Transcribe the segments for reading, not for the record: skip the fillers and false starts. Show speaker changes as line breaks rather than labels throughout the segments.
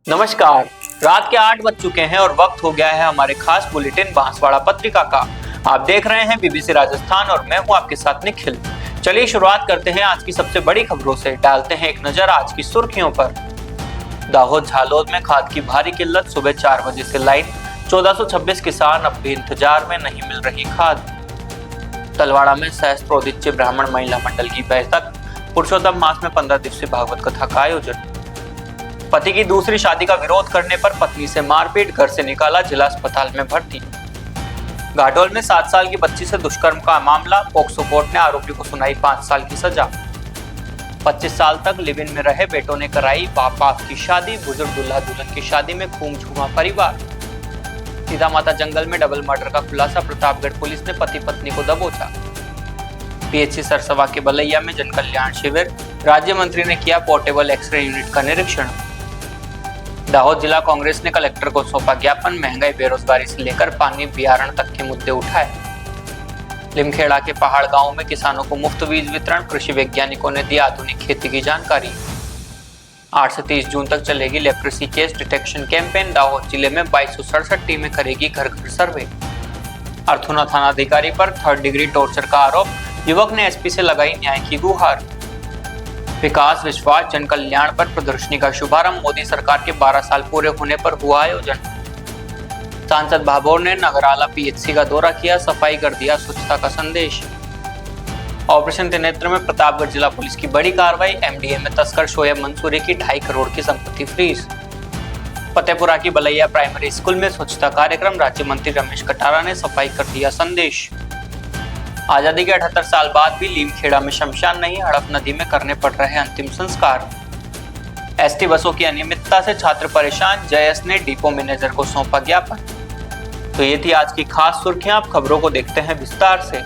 नमस्कार। रात के 8 बज चुके हैं और वक्त हो गया है हमारे खास बुलेटिन बांसवाड़ा पत्रिका का। आप देख रहे हैं बीबीसी राजस्थान और मैं हूं आपके साथ निखिल। चलिए शुरुआत करते हैं आज की सबसे बड़ी खबरों से। डालते हैं एक नजर आज की सुर्खियों पर। दाहोद झालोद में खाद की भारी किल्लत, सुबह 4 बजे से लाइन। 1426 किसान अब भी इंतजार में, नहीं मिल रही खाद। तलवाड़ा में सहस्त्रोदिच्य ब्राह्मण महिला मंडल की बैठक। पुरुषोत्तम मास में 15 दिवसीय भागवत कथा का आयोजन। पति की दूसरी शादी का विरोध करने पर पत्नी से मारपीट, घर से निकाला, जिला अस्पताल में भर्ती। घाटोल में 7 साल की बच्ची से दुष्कर्म का मामला, पोक्सो कोर्ट ने आरोपी को सुनाई 5 साल की सजा। 25 साल तक लिव इन में रहे बेटों ने कराई बाप की शादी, बुजुर्ग दूल्हा दुल्हन की शादी में खूब झूमा परिवार। सीधा माता जंगल में डबल मर्डर का खुलासा, प्रतापगढ़ पुलिस ने पति पत्नी को दबोचा। पीएचसी सरसवा के बलैया में जन कल्याण शिविर, राज्य मंत्री ने किया पोर्टेबल एक्सरे यूनिट का निरीक्षण। दाहोद जिला कांग्रेस ने कलेक्टर को सौंपा ज्ञापन, महंगाई बेरोजगारी से लेकर पानी बियारण तक के मुद्दे उठाए। लिमखेड़ा के पहाड़ गांव में किसानों को मुफ्त बीज वितरण, कृषि वैज्ञानिकों ने दी आधुनिक खेती की जानकारी। 8 से 30 जून तक चलेगी leprosy case detection campaign. Dahod जिले में 2267 टीमें करेगी घर घर सर्वे। अर्थुना थानाधिकारी पर 3rd डिग्री टॉर्चर का आरोप, युवक ने एसपी से लगाई न्याय की गुहार। विकास विश्वास जन कल्याण पर प्रदर्शनी का शुभारंभ, मोदी सरकार के 12 साल पूरे होने पर हुआ आयोजन। सांसद भाभोर ने नगराला पीएचसी का दौरा किया, सफाई कर दिया स्वच्छता का संदेश। ऑपरेशन त्रिनेत्र में प्रतापगढ़ जिला पुलिस की बड़ी कार्रवाई, एमडीए में तस्कर शोएब मंसूरी की 2.5 करोड़ की संपत्ति फ्रीज। फतेहपुरा की बलैया प्राइमरी स्कूल में स्वच्छता कार्यक्रम, राज्य मंत्री रमेश कटारा ने सफाई कर दिया संदेश। आजादी के 78 साल बाद भी लीमखेड़ा में शमशान नहीं, हड़प नदी में करने पड़ रहे अंतिम संस्कार। एसटी बसों की अनियमितता से छात्र परेशान, जयस ने डिपो मैनेजर को सौंपा ज्ञापन। तो ये थी आज की खास सुर्खियां, आप खबरों को देखते हैं विस्तार से।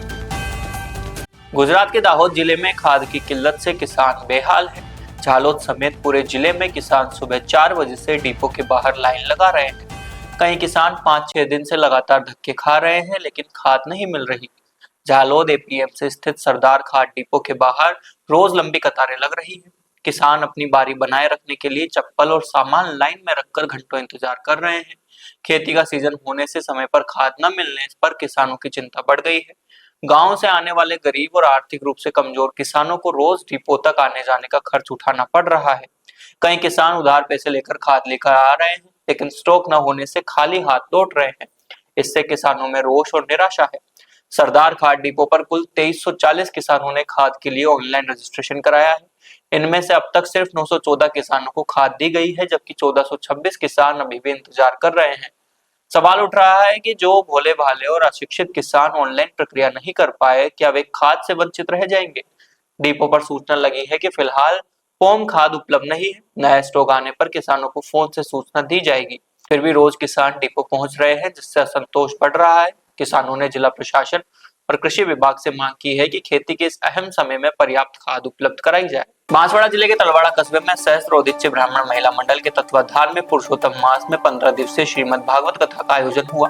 गुजरात के दाहोद जिले में खाद की किल्लत से किसान बेहाल है। झालोद समेत पूरे जिले में किसान सुबह 4 बजे से डिपो के बाहर लाइन लगा रहे हैं। कई किसान 5-6 दिन से लगातार धक्के खा रहे हैं, लेकिन खाद नहीं मिल रही। झालोद एपीएमसी स्थित सरदार खाद डिपो के बाहर रोज लंबी कतारें लग रही है। किसान अपनी बारी बनाए रखने के लिए चप्पल और सामान लाइन में रखकर घंटों इंतजार कर रहे हैं। खेती का सीजन होने से समय पर खाद न मिलने पर किसानों की चिंता बढ़ गई है। गांव से आने वाले गरीब और आर्थिक रूप से कमजोर किसानों को रोज डिपो तक आने जाने का खर्च उठाना पड़ रहा है। कई किसान उधार पैसे लेकर खाद लेकर आ रहे हैं, लेकिन स्टॉक न होने से खाली हाथ लौट रहे हैं। इससे किसानों में रोष और निराशा है। सरदार खाद डिपो पर कुल 2340 किसानों ने खाद के लिए ऑनलाइन रजिस्ट्रेशन कराया है। इनमें से अब तक सिर्फ 914 किसानों को खाद दी गई है, जबकि 1426 किसान अभी भी इंतजार कर रहे हैं। सवाल उठ रहा है कि जो भोले भाले और अशिक्षित किसान ऑनलाइन प्रक्रिया नहीं कर पाए, क्या वे खाद से वंचित रह जाएंगे? डिपो पर सूचना लगी है कि फिलहाल फॉर्म खाद उपलब्ध नहीं है। नया स्टॉक आने पर किसानों को फोन से सूचना दी जाएगी। फिर भी रोज किसान डिपो पहुंच रहे हैं, जिससे असंतोष बढ़ रहा है। किसानों ने जिला प्रशासन और कृषि विभाग से मांग की है कि खेती के इस अहम समय में पर्याप्त खाद उपलब्ध कराई जाए। बांसवाड़ा जिले के तलवाड़ा कस्बे में सहस्त्रोदिच्य ब्राह्मण महिला मंडल के तत्वाधान में पुरुषोत्तम मास में 15 दिवसीय श्रीमद् भागवत कथा का आयोजन हुआ।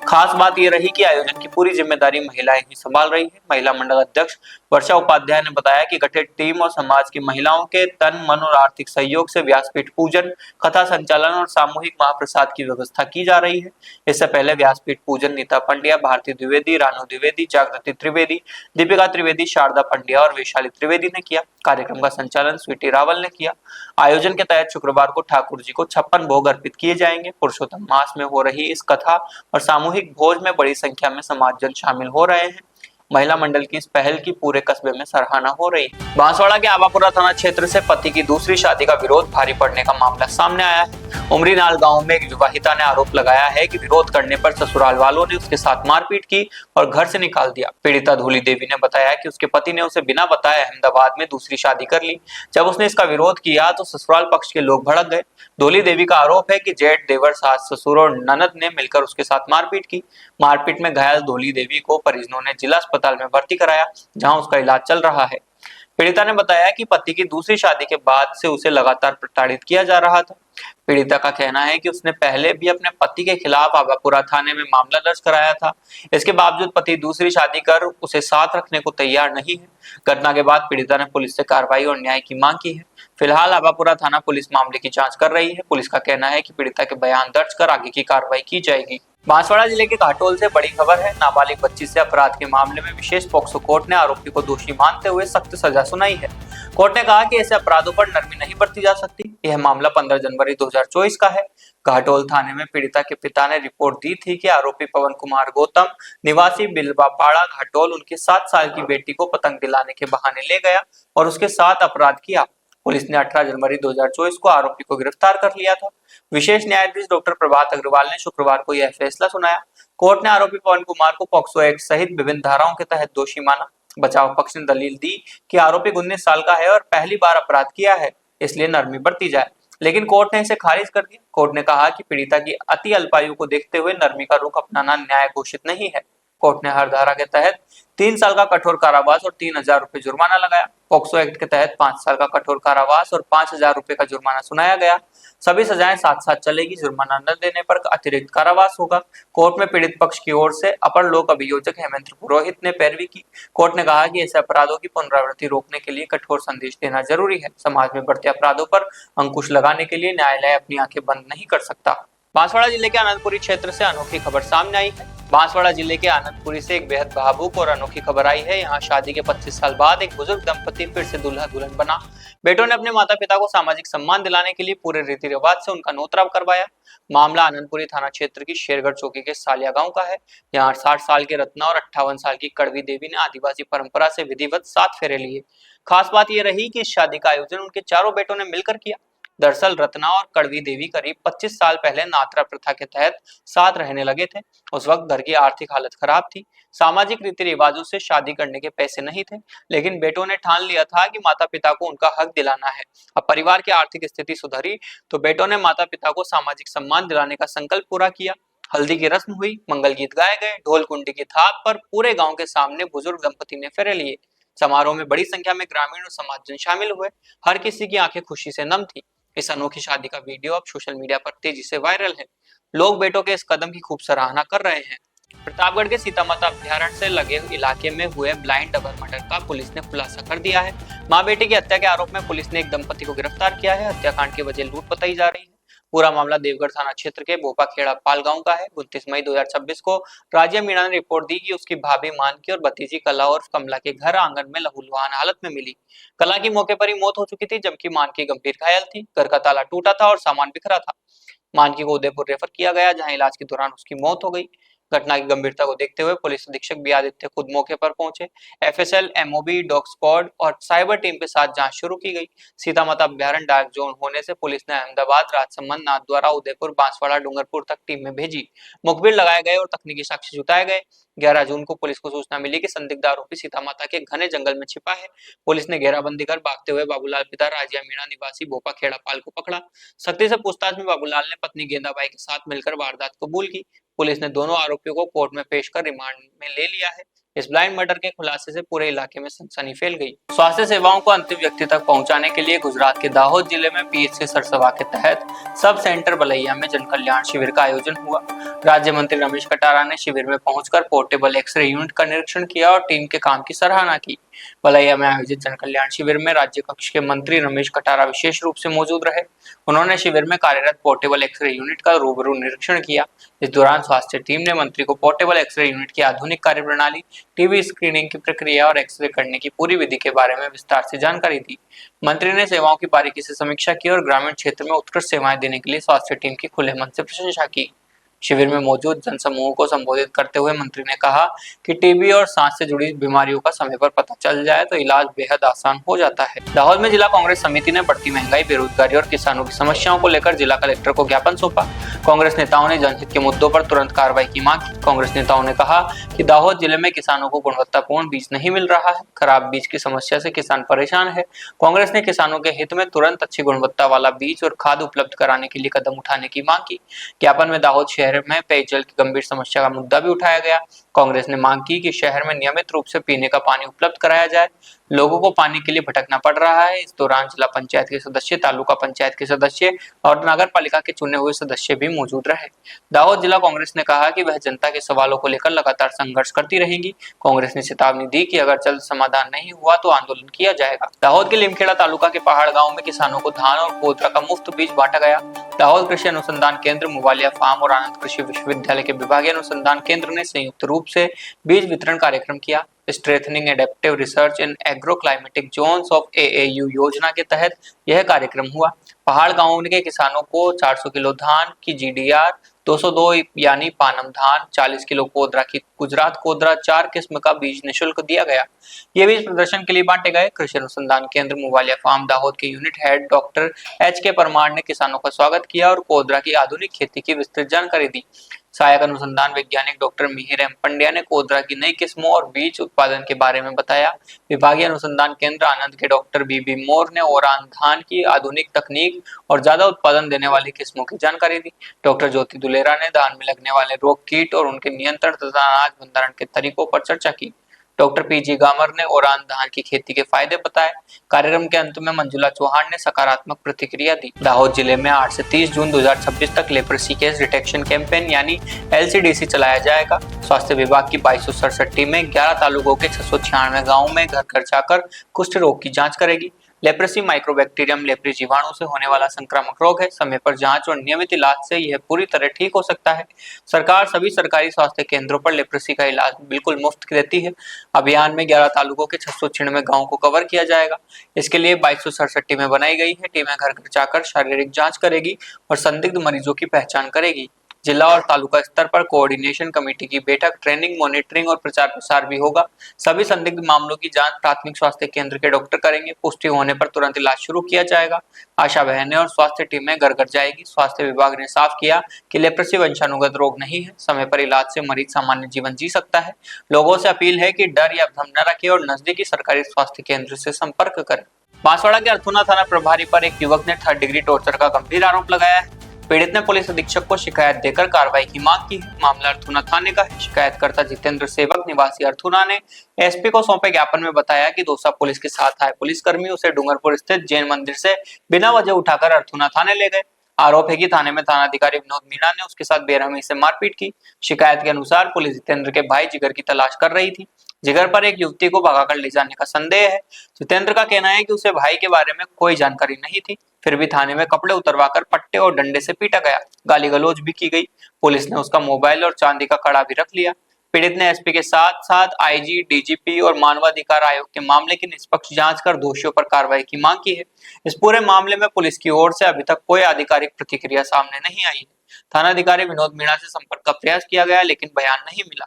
खास बात यह रही कि आयोजन की पूरी जिम्मेदारी महिलाएं ही संभाल रही है। महिला मंडल अध्यक्ष वर्षा उपाध्याय ने बताया कि गठित टीम और समाज की महिलाओं के तन मन और आर्थिक सहयोग से व्यासपीठ पूजन, कथा संचालन और सामूहिक महाप्रसाद की व्यवस्था की जा रही है। इससे पहले व्यासपीठ पूजन नीता पंड्या, भारती द्विवेदी, रानू द्विवेदी, जागृति त्रिवेदी, दीपिका त्रिवेदी, शारदा पंड्या और वैशाली त्रिवेदी ने किया। कार्यक्रम का संचालन स्वीटी रावल ने किया। आयोजन के तहत शुक्रवार को ठाकुर जी को 56 भोग अर्पित किए जाएंगे। पुरुषोत्तम मास में हो रही इस कथा और सामूहिक भोज में बड़ी संख्या में समाजजन शामिल हो रहे हैं। महिला मंडल की इस पहल की पूरे कस्बे में सराहना हो रही है। बांसवाड़ा के आवापुरा थाना क्षेत्र से पति की दूसरी शादी का विरोध भारी पड़ने का मामला सामने आया है। उमरीनाल गांव में एक विवाहिता ने आरोप लगाया है कि विरोध करने पर ससुराल वालों ने उसके साथ मारपीट की और घर से निकाल दिया। पीड़िता धूली देवी ने बताया कि उसके पति ने उसे बिना बताए अहमदाबाद में दूसरी शादी कर ली। जब उसने इसका विरोध किया तो ससुराल पक्ष के लोग भड़क गए। धूली देवी का आरोप है कि जेठ, देवर, सास, ससुर और ननद ने मिलकर उसके साथ मारपीट की। मारपीट में घायल धूली देवी को परिजनों ने जिला अस्पताल में भर्ती कराया, जहां उसका इलाज चल रहा है। पीड़िता ने बताया कि पति की दूसरी शादी के बाद से उसे लगातार प्रताड़ित किया जा रहा था। पीड़िता का कहना है कि उसने पहले भी अपने पति के खिलाफ आवापुरा थाने में मामला दर्ज कराया था। इसके बावजूद पति दूसरी शादी कर उसे साथ रखने को तैयार नहीं है। घटना के बाद पीड़िता ने पुलिस से कार्रवाई और न्याय की मांग की है। फिलहाल आवापुरा थाना पुलिस मामले की जांच कर रही है। पुलिस का कहना है कि पीड़िता के बयान दर्ज कर आगे की कार्रवाई की जाएगी। बांसवाड़ा जिले के घाटोल से बड़ी खबर है। नाबालिग बच्ची से अपराध के मामले में विशेष पॉक्सो कोर्ट ने आरोपी को दोषी मानते हुए सख्त सजा सुनाई है। कोर्ट ने कहा कि ऐसे अपराधों पर नरमी नहीं बरती जा सकती। यह मामला 15 जनवरी 2024 का है। घाटोल थाने में पीड़िता के पिता ने रिपोर्ट दी थी कि आरोपी पवन कुमार गौतम निवासी बिलवापाड़ा घाटोल उनके 7 साल की बेटी को पतंग दिलाने के बहाने ले गया और उसके साथ अपराध किया। पुलिस ने 18 जनवरी 2024 को आरोपी को गिरफ्तार कर लिया था। विशेष न्यायाधीश डॉक्टर प्रभात अग्रवाल ने शुक्रवार को यह फैसला सुनाया। कोर्ट ने आरोपी पवन कुमार को पॉक्सो एक्ट सहित विभिन्न धाराओं के तहत दोषी माना। बचाव पक्ष ने दलील दी कि आरोपी 19 साल का है और पहली बार अपराध किया है, इसलिए नरमी बरती जाए, लेकिन कोर्ट ने इसे खारिज कर दिया। कोर्ट ने कहा कि पीड़िता की अति अल्पायु को देखते हुए नरमी का रुख अपनाना न्याय घोषित नहीं है। कोर्ट ने हर धारा के तहत 3 साल का कठोर कारावास और 3000 रुपए जुर्माना लगाया। पॉक्सो एक्ट के तहत 5 साल का कठोर कारावास और 5000 रुपए का जुर्माना सुनाया गया। सभी सजाएं साथ साथ चलेगी। जुर्माना न देने पर अतिरिक्त कारावास होगा। कोर्ट में पीड़ित पक्ष की ओर से अपर लोक अभियोजक हेमेंद्र पुरोहित ने पैरवी की। कोर्ट ने कहा कि ऐसे अपराधों की पुनरावृत्ति रोकने के लिए कठोर संदेश देना जरूरी है। समाज में बढ़ते अपराधों पर अंकुश लगाने के लिए न्यायालय अपनी आंखें बंद नहीं कर सकता। बांसवाड़ा जिले के आनंदपुरी क्षेत्र से अनोखी खबर सामने आई है। बांसवाड़ा जिले के आनंदपुरी से एक बेहद भावुक और अनोखी खबर आई है। यहाँ शादी के 25 साल बाद एक बुजुर्ग दंपति फिर से दूल्हा दुल्हन बना। बेटों ने अपने माता पिता को सामाजिक सम्मान दिलाने के लिए पूरे रीति रिवाज से उनका नोतरा करवाया। मामला आनंदपुरी थाना क्षेत्र की शेरगढ़ चौकी के सालिया गांव का है। यहाँ 60 साल के रत्ना और 58 साल की कड़वी देवी ने आदिवासी परंपरा से विधिवत 7 फेरे लिए। खास बात यह रही कि इस शादी का आयोजन उनके चारों बेटों ने मिलकर किया। दरअसल रत्ना और कड़वी देवी करीब 25 साल पहले नात्रा प्रथा के तहत साथ रहने लगे थे। उस वक्त घर की आर्थिक हालत खराब थी। सामाजिक रीति रिवाजों से शादी करने के पैसे नहीं थे, लेकिन बेटों ने ठान लिया था कि माता पिता को उनका हक दिलाना है। अब परिवार की आर्थिक स्थिति सुधरी तो बेटों ने माता पिता को सामाजिक सम्मान दिलाने का संकल्प पूरा किया। हल्दी की रस्म हुई, मंगल गीत गाए गए, ढोल कुंडी की थाप पर पूरे गांव के सामने बुजुर्ग दंपति ने फेरे लिए। समारोह में बड़ी संख्या में ग्रामीण और समाजजन शामिल हुए। हर किसी की आंखें खुशी से नम थी। इस अनोखी शादी का वीडियो अब सोशल मीडिया पर तेजी से वायरल है। लोग बेटों के इस कदम की खूब सराहना कर रहे हैं। प्रतापगढ़ के सीतामाता अभ्यारण्य से लगे इलाके में हुए ब्लाइंड डबल मर्डर का पुलिस ने खुलासा कर दिया है। मां बेटी की हत्या के आरोप में पुलिस ने एक दंपति को गिरफ्तार किया है। हत्याकांड की वजह लूट बताई जा रही है। पूरा मामला देवगढ़ थाना क्षेत्र के बोपाखेड़ा पाल गांव का है। 29 मई 2026 को राजिया मीणा ने रिपोर्ट दी कि उसकी भाभी मानकी और भतीजी कला और कमला के घर आंगन में लहूलुहान हालत में मिली। कला की मौके पर ही मौत हो चुकी थी, जबकि मानकी गंभीर घायल थी। घर का ताला टूटा था और सामान बिखरा था। मानकी को उदयपुर रेफर किया गया, जहां इलाज के दौरान उसकी मौत हो गई। घटना की गंभीरता को देखते हुए पुलिस अधीक्षक बी आदित्य खुद मौके पर पहुंचे। एफएसएल, एमओबी, डॉग स्क्वाड और साइबर टीम के साथ जांच शुरू की गई। सीतामाता अभ्यारण्य डार्क जोन होने से पुलिस ने अहमदाबाद, राजसमंद, नाथद्वारा, उदयपुर, बांसवाड़ा, डूंगरपुर तक टीम में भेजी। मुखबिर लगाए गए और तकनीकी साक्ष्य जुटाए गए। 11 जून को पुलिस को सूचना मिली कि संदिग्ध आरोपी सीतामाता के घने जंगल में छिपा है। पुलिस ने घेराबंदी कर भागते हुए बाबूलाल पिता राजिया मीणा निवासी भोपा खेड़ा पाल को पकड़ा। सख्ती से पूछताछ में बाबूलाल ने पत्नी गेंदाबाई के साथ मिलकर वारदात कबूल की। पुलिस ने दोनों आरोपियों को कोर्ट में पेश कर रिमांड में ले लिया है। इस ब्लाइंड मर्डर के खुलासे से पूरे इलाके में सनसनी फैल गई। स्वास्थ्य सेवाओं को अंतिम व्यक्ति तक पहुंचाने के लिए गुजरात के दाहोद जिले में पीएचसी सरसवा के तहत सब सेंटर बलैया में जन कल्याण शिविर का आयोजन हुआ। राज्य मंत्री रमेश कटारा ने शिविर में पहुंचकर पोर्टेबल एक्सरे यूनिट का निरीक्षण किया और टीम के काम की सराहना की। बलैया में आयोजित जन कल्याण शिविर में राज्य कक्ष के मंत्री रमेश कटारा विशेष रूप से मौजूद रहे। उन्होंने शिविर में कार्यरत पोर्टेबल एक्सरे यूनिट का रूबरू निरीक्षण किया। इस दौरान स्वास्थ्य टीम ने मंत्री को पोर्टेबल एक्सरे यूनिट की आधुनिक कार्यप्रणाली, टीबी स्क्रीनिंग की प्रक्रिया और एक्सरे करने की पूरी विधि के बारे में विस्तार से जानकारी दी। मंत्री ने सेवाओं की बारीकी से समीक्षा की और ग्रामीण क्षेत्र में उत्कृष्ट सेवाएं देने के लिए स्वास्थ्य टीम की खुले मन से प्रशंसा की। शिविर में मौजूद जनसमूह को संबोधित करते हुए मंत्री ने कहा कि टीबी और सांस से जुड़ी बीमारियों का समय पर पता चल जाए तो इलाज बेहद आसान हो जाता है। दाहोद में जिला कांग्रेस समिति ने बढ़ती महंगाई, बेरोजगारी और किसानों की समस्याओं को लेकर जिला कलेक्टर को ज्ञापन सौंपा। कांग्रेस नेताओं ने जनहित के मुद्दों पर तुरंत कार्रवाई की मांग की। कांग्रेस नेताओं ने कहा कि दाहोद जिले में किसानों को गुणवत्तापूर्ण बीज नहीं मिल रहा है। खराब बीज की समस्या से किसान परेशान है। कांग्रेस ने किसानों के हित में तुरंत अच्छी गुणवत्ता वाला बीज और खाद उपलब्ध कराने के लिए कदम उठाने की मांग की। ज्ञापन में दाहोद शहर में पेयजल की गंभीर समस्या का मुद्दा भी उठाया गया। कांग्रेस ने मांग की कि शहर में नियमित रूप से पीने का पानी उपलब्ध कराया जाए। लोगों को पानी के लिए भटकना पड़ रहा है। इस दौरान जिला पंचायत के सदस्य, तालुका पंचायत के सदस्य और नगर पालिका के चुने हुए सदस्य भी मौजूद रहे। दाहोद जिला कांग्रेस ने कहा कि वह जनता के सवालों को लेकर लगातार संघर्ष करती रहेगी। कांग्रेस ने चेतावनी दी कि अगर जल्द समाधान नहीं हुआ तो आंदोलन किया जाएगा। दाहोद के लिमखेड़ा तालुका के पहाड़ गांव में किसानों को धान और कोदरा का मुफ्त बीज बांटा गया। दाहोद कृषि अनुसंधान केंद्र, मुवालिया फार्म और आनंद कृषि विश्वविद्यालय के विभागीय अनुसंधान केंद्र ने संयुक्त रूप से बीज वितरण कार्यक्रम किया। Strengthening adaptive research in agro climatic zones of AAU योजना के तहत यह कार्यक्रम हुआ। पहाड़ गांव के किसानों को 400 किलो धान की GDR 202 यानी पानम धान, 40 किलो कोदरा की गुजरात कोदरा, 4 किस्म का बीज निःशुल्क दिया गया। ये बीज प्रदर्शन के लिए बांटे गए। कृषि अनुसंधान केंद्र, मुवालिया फार्म दाहोद के unit head doctor HK Parmar ने किसानों का स्वागत किया और कोदरा की आधुनिक खेती की विस्तृत जानकारी दी। सहायक अनुसंधान वैज्ञानिक डॉक्टर मिहिर M पंड्या ने कोदरा की नई किस्मों और बीज उत्पादन के बारे में बताया। विभागीय अनुसंधान केंद्र आनंद के डॉक्टर BB मोर ने ओरान धान की आधुनिक तकनीक और ज्यादा उत्पादन देने वाली किस्मों की जानकारी दी। डॉक्टर ज्योति दुलेरा ने धान में लगने वाले रोग, कीट और उनके नियंत्रण तथा अनाज भंडारण के तरीकों पर चर्चा की। डॉक्टर PG गामर ने ओरान धान की खेती के फायदे बताए। कार्यक्रम के अंत में मंजुला चौहान ने सकारात्मक प्रतिक्रिया दी। दाहोद जिले में 8 से 30 जून 2026 तक लेप्रेसी केस डिटेक्शन कैंपेन यानी LCDC चलाया जाएगा। स्वास्थ्य विभाग की 2267 टीमें 11 तालुकों के 696 गाँव में घर घर जाकर कुष्ठ रोग की जाँच करेगी। लेप्रेसी माइक्रोबैक्टीरियम लेप्री जीवाणु से होने वाला संक्रामक रोग है। समय पर जांच और नियमित इलाज से यह पूरी तरह ठीक हो सकता है। सरकार सभी सरकारी स्वास्थ्य केंद्रों पर लेप्रेसी का इलाज बिल्कुल मुफ्त देती है। अभियान में 11 तालुकों के 696 गांवों को कवर किया जाएगा। इसके लिए 2267 टीमें बनाई गई है। टीमें घर घर जाकर शारीरिक जाँच करेगी और संदिग्ध मरीजों की पहचान करेगी। जिला और तालुका स्तर पर कोऑर्डिनेशन कमेटी की बैठक, ट्रेनिंग, मॉनिटरिंग और प्रचार प्रसार भी होगा। सभी संदिग्ध मामलों की जांच प्राथमिक स्वास्थ्य केंद्र के डॉक्टर करेंगे। पुष्टि होने पर तुरंत इलाज शुरू किया जाएगा। आशा बहनें और स्वास्थ्य टीमें घर घर जाएगी। स्वास्थ्य विभाग ने साफ किया कि लेप्रेसी वंशानुगत रोग नहीं है। समय पर इलाज से मरीज सामान्य जीवन जी सकता है। लोगों से अपील है कि डर या भ्रम न रखें और नजदीकी सरकारी स्वास्थ्य केंद्र से संपर्क करें। बांसवाड़ा के अर्थुना थाना प्रभारी पर एक युवक ने 3rd डिग्री टॉर्चर का गंभीर आरोप लगाया है। पीड़ित ने पुलिस अधीक्षक को शिकायत देकर कार्रवाई की मांग की है। मामला अर्थुना थाने का है। शिकायतकर्ता जितेंद्र सेवक निवासी अर्थुना ने SP को सौंपे ज्ञापन में बताया कि दौसा पुलिस के साथ आए पुलिसकर्मी उसे डूंगरपुर स्थित जैन मंदिर से बिना वजह उठाकर अर्थुना थाने ले गए। आरोप है कि थाने में थानाधिकारी विनोद मीणा ने उसके साथ बेरहमी से मारपीट की। शिकायत के अनुसार पुलिस जितेंद्र के भाई जिगर की तलाश कर रही थी। जिगर पर एक युवती को भगाकर ले जाने का संदेह है। जितेंद्र का कहना है कि उसे भाई के बारे में कोई जानकारी नहीं थी। फिर भी थाने में कपड़े उतरवाकर पट्टे और डंडे से पीटा गया। गाली गलौज भी की गई। पुलिस ने उसका मोबाइल और चांदी का कड़ा भी रख लिया। पीड़ित ने SP के साथ साथ IG, DGP और मानवाधिकार आयोग के मामले की निष्पक्ष जांच कर दोषियों पर कार्रवाई की मांग की है। इस पूरे मामले में पुलिस की ओर से अभी तक कोई आधिकारिक प्रतिक्रिया सामने नहीं आई है। थानाधिकारी विनोद मीणा से संपर्क का प्रयास किया गया लेकिन बयान नहीं मिला।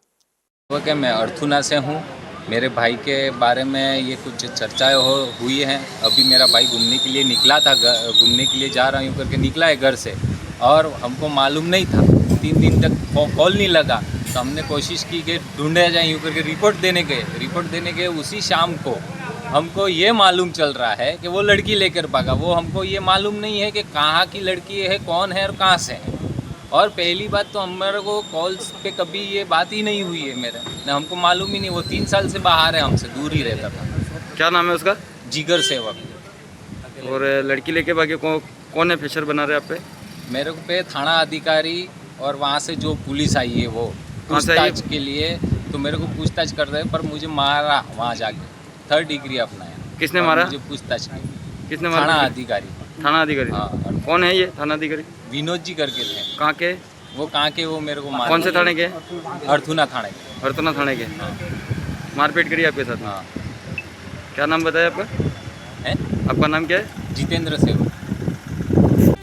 ओके, मैं अर्थुना से हूँ। मेरे भाई के बारे में ये कुछ चर्चाएं हुई हैं। अभी मेरा भाई घूमने के लिए निकला था, घूमने के लिए जा रहा हूँ करके निकला है घर से, और हमको मालूम नहीं था। 3 दिन तक कॉल नहीं लगा, तो हमने कोशिश की कि ढूंढे जाए यूँ करके रिपोर्ट देने गए। उसी शाम को हमको ये मालूम चल रहा है कि वो लड़की लेकर भागा। वो हमको ये मालूम नहीं है कि कहाँ की लड़की है, कौन है और कहाँ से है। और पहली बात तो हमारे को कॉल्स पे कभी ये बात ही नहीं हुई है मेरे न, हमको मालूम ही नहीं। वो 3 साल से बाहर है, हमसे दूर ही रहता था।
क्या नाम है उसका?
जिगर सेवक।
और लड़की लेके भागे कौन है प्रेशर बना रहे आप पे?
मेरे को पे थाना अधिकारी और वहाँ से जो पुलिस आई है वो पूछताछ के लिए, तो मेरे को पूछताछ कर रहे हैं, पर मुझे मारा वहाँ जाके। 3rd डिग्री अपनाया।
किसने मारा?
मुझे पूछताछ की।
किसने मारा?
थाना अधिकारी।
थाना अधिकारी?
हाँ।
कौन है ये थाना अधिकारी?
विनोद जी करके थे।
कहाँ के?
वो कहाँ के, वो मेरे को मार।
कौन से थाने के?
अर्थुना थाने के।
अर्थुना थाने के।
हाँ।
मारपीट करी आपके साथ?
हाँ।
क्या नाम बताया आपका?
है?
आपका नाम क्या है?
जितेंद्र सेवक।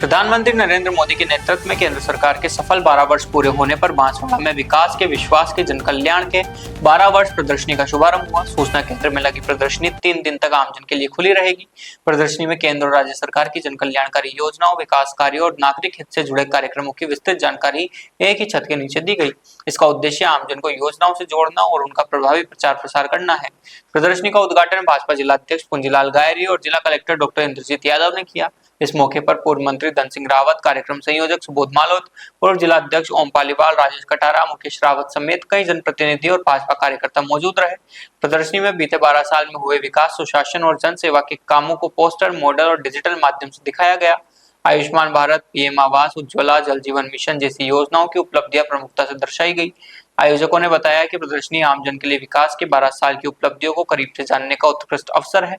प्रधानमंत्री नरेंद्र मोदी के नेतृत्व में केंद्र सरकार के सफल 12 वर्ष पूरे होने पर बांसवाड़ा में विकास के, विश्वास के, जन कल्याण के 12 वर्ष प्रदर्शनी का शुभारंभ हुआ। सूचना केंद्र में लगी प्रदर्शनी 3 दिन तक आमजन के लिए खुली रहेगी। प्रदर्शनी में केंद्र और राज्य सरकार की जन कल्याणकारी योजनाओं, विकास कार्यों और नागरिक हित से जुड़े कार्यक्रमों की विस्तृत जानकारी एक ही छत के नीचे दी गई। इसका उद्देश्य आमजन को योजनाओं से जोड़ना और उनका प्रभावी प्रचार प्रसार करना है। प्रदर्शनी का उद्घाटन भाजपा जिला अध्यक्ष पुंजीलाल गायरी और जिला कलेक्टर डॉक्टर इंद्रजीत यादव ने किया। इस मौके पर पूर्व मंत्री धन सिंह रावत, कार्यक्रम संयोजक सुबोध मालोत, पूर्व जिला अध्यक्ष ओम पालीवाल, राजेश कटारा, मुकेश रावत समेत कई जनप्रतिनिधि और भाजपा कार्यकर्ता मौजूद रहे। प्रदर्शनी में बीते 12 साल में हुए विकास, सुशासन और जन सेवा के कामों को पोस्टर, मॉडल और डिजिटल माध्यम से दिखाया गया। आयुष्मान भारत, पीएम आवास, उज्ज्वला, जल जीवन मिशन जैसी योजनाओं की उपलब्धियां प्रमुखता से दर्शाई गई। आयोजकों ने बताया कि प्रदर्शनी आमजन के लिए विकास के 12 साल की उपलब्धियों को करीब से जानने का उत्कृष्ट अवसर है।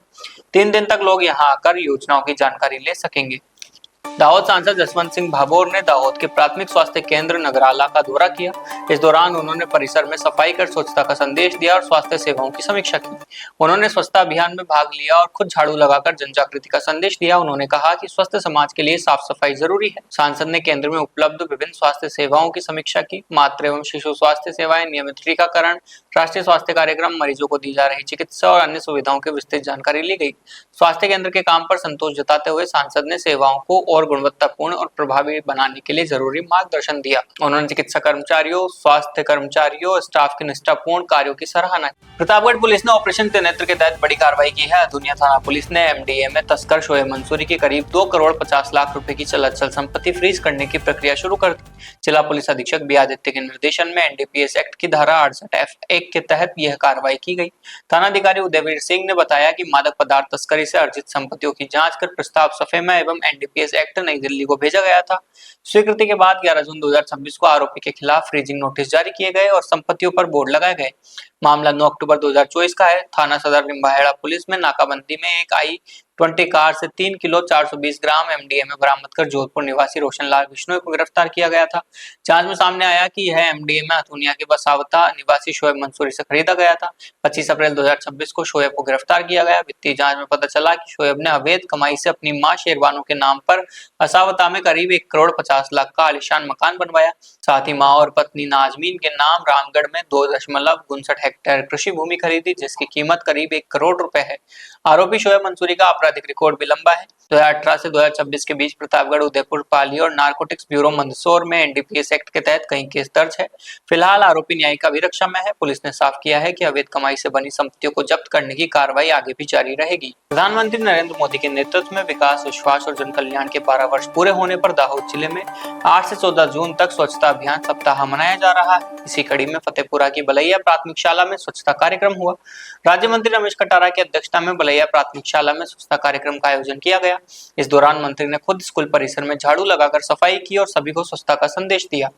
3 दिन तक लोग यहां आकर योजनाओं की जानकारी ले सकेंगे। दाहोद सांसद जसवंत सिंह भाभोर ने दाहोद के प्राथमिक स्वास्थ्य केंद्र नगराला का दौरा किया। इस दौरान उन्होंने परिसर में सफाई कर स्वच्छता का संदेश दिया और स्वास्थ्य सेवाओं की समीक्षा की। उन्होंने स्वच्छता अभियान में भाग लिया और खुद झाड़ू लगाकर जन जागृति का संदेश दिया। उन्होंने कहा कि स्वस्थ समाज के लिए साफ सफाई जरूरी है। सांसद ने केंद्र में उपलब्ध विभिन्न स्वास्थ्य सेवाओं की समीक्षा की। मातृ एवं शिशु स्वास्थ्य सेवाएं, नियमित टीकाकरण, राष्ट्रीय स्वास्थ्य कार्यक्रम, मरीजों को दी जा रही चिकित्सा और अन्य सुविधाओं की विस्तृत जानकारी ली गई। स्वास्थ्य केंद्र के काम पर संतोष जताते हुए सांसद ने सेवाओं को और गुणवत्तापूर्ण और प्रभावी बनाने के लिए जरूरी मार्गदर्शन दिया। उन्होंने चिकित्सा कर्मचारियों, स्वास्थ्य कर्मचारियों, स्टाफ के निष्ठापूर्ण कार्यों की सराहना की। प्रतापगढ़ पुलिस ने ऑपरेशन त्रिनेत्र के तहत बड़ी कार्रवाई की है। अदुनिया थाना पुलिस ने एमडीएमए तस्कर शोएब मंसूरी की करीब 2 करोड़ 50 लाख रुपए की चल अचल संपत्ति फ्रीज करने की प्रक्रिया शुरू कर दी। जिला पुलिस अधीक्षक बी आदित्य के निर्देशन में एनडीपीएस एक्ट की धारा 68F1 के तहत यह कार्रवाई की गई। थानाधिकारी उदयवीर सिंह ने बताया कि मादक पदार्थ तस्करी से अर्जित संपत्तियों की जांच कर प्रस्ताव सफेमा एवं एनडीपीएस एक्ट नई दिल्ली को भेजा गया था। स्वीकृति के बाद 11 जून 2026 को आरोपी के खिलाफ फ्रीजिंग नोटिस जारी किए गए और संपत्तियों पर बोर्ड लगाए गए। मामला 9 अक्टूबर 2024 का है। थाना सदर निम्बाहेड़ा पुलिस में नाकाबंदी में एक i20 कार से 3 किलो 420 ग्राम एमडीएमए बरामद कर जोधपुर निवासी रोशनलाल बिश्नोई को गिरफ्तार किया गया था। जांच में सामने आया कि यह एमडीएमए अथुनिया के बसावता निवासी शोएब मंसूरी से खरीदा गया था। 25 अप्रैल 2026 को शोएब को गिरफ्तार किया गया। वित्तीय जांच में पता चला कि शोएब ने अवैध कमाई से अपनी मां शेरबानो के नाम पर असावता में करीब 1 करोड़ 50 लाख का आलीशान मकान बनवाया। साथ ही मां और पत्नी नाजमीन के नाम रामगढ़ में 2.59 हेक्टेयर कृषि भूमि खरीदी, जिसकी कीमत करीब 1 करोड़ रुपए है। आरोपी शोएब मंसूरी का आपराधिक रिकॉर्ड भी लंबा है। 2018 से 2026 के बीच प्रतापगढ़, उदयपुर, पाली और नारकोटिक्स ब्यूरो मंदसौर में एनडीपीएस एक्ट के तहत कई केस दर्ज है। फिलहाल आरोपी न्यायिक अभिरक्षा में है। पुलिस ने साफ किया है कि अवैध कमाई से बनी संपत्तियों को जब्त करने की कार्रवाई आगे भी जारी रहेगी। प्रधानमंत्री नरेंद्र मोदी के नेतृत्व में विकास, विश्वास और जन कल्याण के 12 वर्ष पूरे होने पर दाहोद जिले में 8 से 14 जून तक स्वच्छता अभियान सप्ताह मनाया जा रहा है। इसी कड़ी में फतेहपुरा की बलैया प्राथमिक शाला में स्वच्छता कार्यक्रम हुआ। राज्य मंत्री रमेश कटारा की अध्यक्षता में बलैया प्राथमिक शाला में स्वच्छता कार्यक्रम का आयोजन किया गया। इस दौरान मंत्री ने खुद स्कूल परिसर में झाड़ू लगाकर सफाई की और सभी को स्वच्छता का संदेश दिया।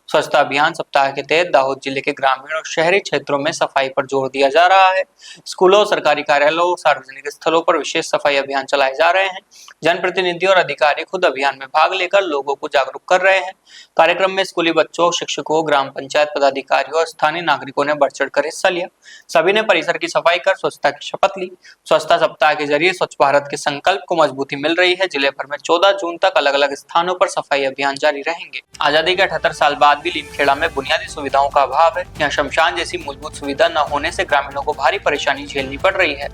स्वच्छता अभियान सप्ताह के तहत दाहोद जिले के ग्रामीण और शहरी क्षेत्रों में सफाई पर जोर दिया जा रहा है। स्कूलों, सरकारी कार्यालयों, सार्वजनिक स्थलों पर विशेष सफाई अभियान चलाए जा रहे हैं। जनप्रतिनिधि और अधिकारी खुद अभियान में भाग लेकर लोगों को जागरूक कर रहे हैं। कार्यक्रम में स्कूली बच्चों, शिक्षकों, ग्राम पंचायत पदाधिकारियों और स्थानीय नागरिकों ने बढ़ चढ़कर हिस्सा लिया। सभी ने परिसर की सफाई कर स्वच्छता की शपथ ली। स्वच्छता सप्ताह के जरिए स्वच्छ भारत के संकल्प को मजबूती मिल रही है। जिले भर में 14 जून तक अलग अलग स्थानों पर सफाई अभियान जारी रहेंगे। आजादी के 78 साल बाद भी लीमखेड़ा में बुनियादी सुविधाओं का अभाव है। यहाँ शमशान जैसी मूलभूत सुविधा न होने से ग्रामीणों को भारी परेशानी झेलनी पड़ रही है।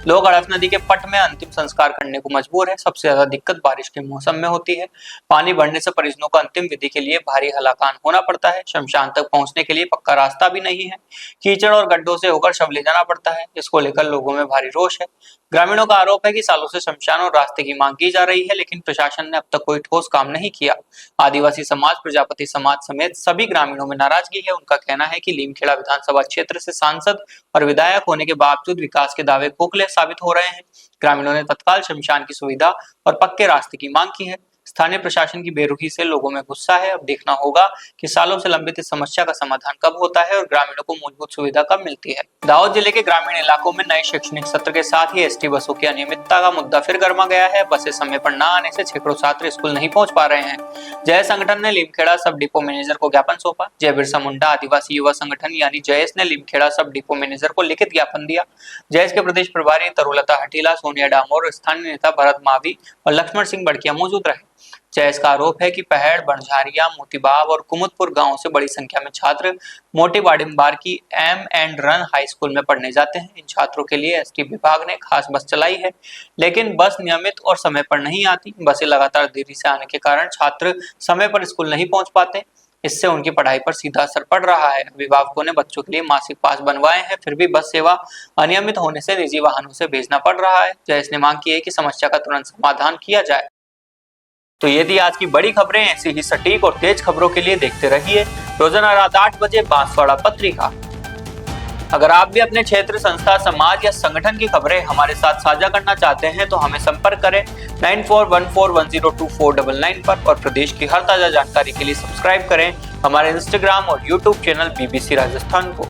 लोग अड़फ नदी के पट में अंतिम संस्कार करने को मजबूर है। सबसे ज्यादा दिक्कत बारिश के मौसम में होती है। पानी बढ़ने से परिजनों को अंतिम विधि के लिए भारी हलाकान होना पड़ता है। शमशान तक पहुंचने के लिए पक्का रास्ता भी नहीं है। कीचड़ और गड्ढों से होकर शव ले जाना पड़ता है। इसको लेकर लोगों में भारी रोष है। ग्रामीणों का आरोप है कि सालों से शमशान और रास्ते की मांग की जा रही है, लेकिन प्रशासन ने अब तक कोई ठोस काम नहीं किया। आदिवासी समाज, प्रजापति समाज समेत सभी ग्रामीणों में नाराजगी है। उनका कहना है कि लीमखेड़ा विधानसभा क्षेत्र से सांसद और विधायक होने के बावजूद विकास के दावे खोखले साबित हो रहे हैं। ग्रामीणों ने तत्काल शमशान की सुविधा और पक्के रास्ते की मांग की है। स्थानीय प्रशासन की बेरुखी से लोगों में गुस्सा है। अब देखना होगा कि सालों से लंबित इस समस्या का समाधान कब होता है और ग्रामीणों को मूलभूत सुविधा कब मिलती है। दाहोद जिले के ग्रामीण इलाकों में नए शैक्षणिक सत्र के साथ ही एसटी बसों की अनियमितता का मुद्दा फिर गर्मा गया है। बसें समय पर न आने से सैकड़ों छात्र स्कूल नहीं पहुंच पा रहे हैं। जय संगठन ने लीमखेड़ा सब डिपो मैनेजर को ज्ञापन सौंपा। जय बिरसा मुंडा आदिवासी युवा संगठन यानी जयस ने लीमखेड़ा सब डिपो मैनेजर को लिखित ज्ञापन दिया। जयस के प्रदेश प्रभारी तरुलता हटीला, सोनिया डामोर और स्थानीय नेता भरत मावी और लक्ष्मण सिंह बड़किया मौजूद रहे। जयस का आरोप है कि पहड़, बणझारिया, मोतीबाग और कुमुदपुर गांव से बड़ी संख्या में छात्र मोटी बाडिम्बार की एम एंड रन हाई स्कूल में पढ़ने जाते हैं। इन छात्रों के लिए एसटी विभाग ने खास बस चलाई है, लेकिन बस नियमित और समय पर नहीं आती। बसें लगातार देरी से आने के कारण छात्र समय पर स्कूल नहीं पहुंच पाते। इससे उनकी पढ़ाई पर सीधा असर पड़ रहा है। अभिभावकों ने बच्चों के लिए मासिक पास बनवाए हैं, फिर भी बस सेवा अनियमित होने से निजी वाहनों से भेजना पड़ रहा है। जयस ने मांग की है कि समस्या का तुरंत समाधान किया जाए। तो ये थी आज की बड़ी खबरें। ऐसी ही सटीक और तेज खबरों के लिए देखते रहिए रोजाना रात 8 बजे बांसवाड़ा पत्रिका। अगर आप भी अपने क्षेत्र, संस्था, समाज या संगठन की खबरें हमारे साथ साझा करना चाहते हैं तो हमें संपर्क करें 9414102499 पर और प्रदेश की हर ताजा जानकारी के लिए सब्सक्राइब करें हमारे इंस्टाग्राम और यूट्यूब चैनल BBC राजस्थान को।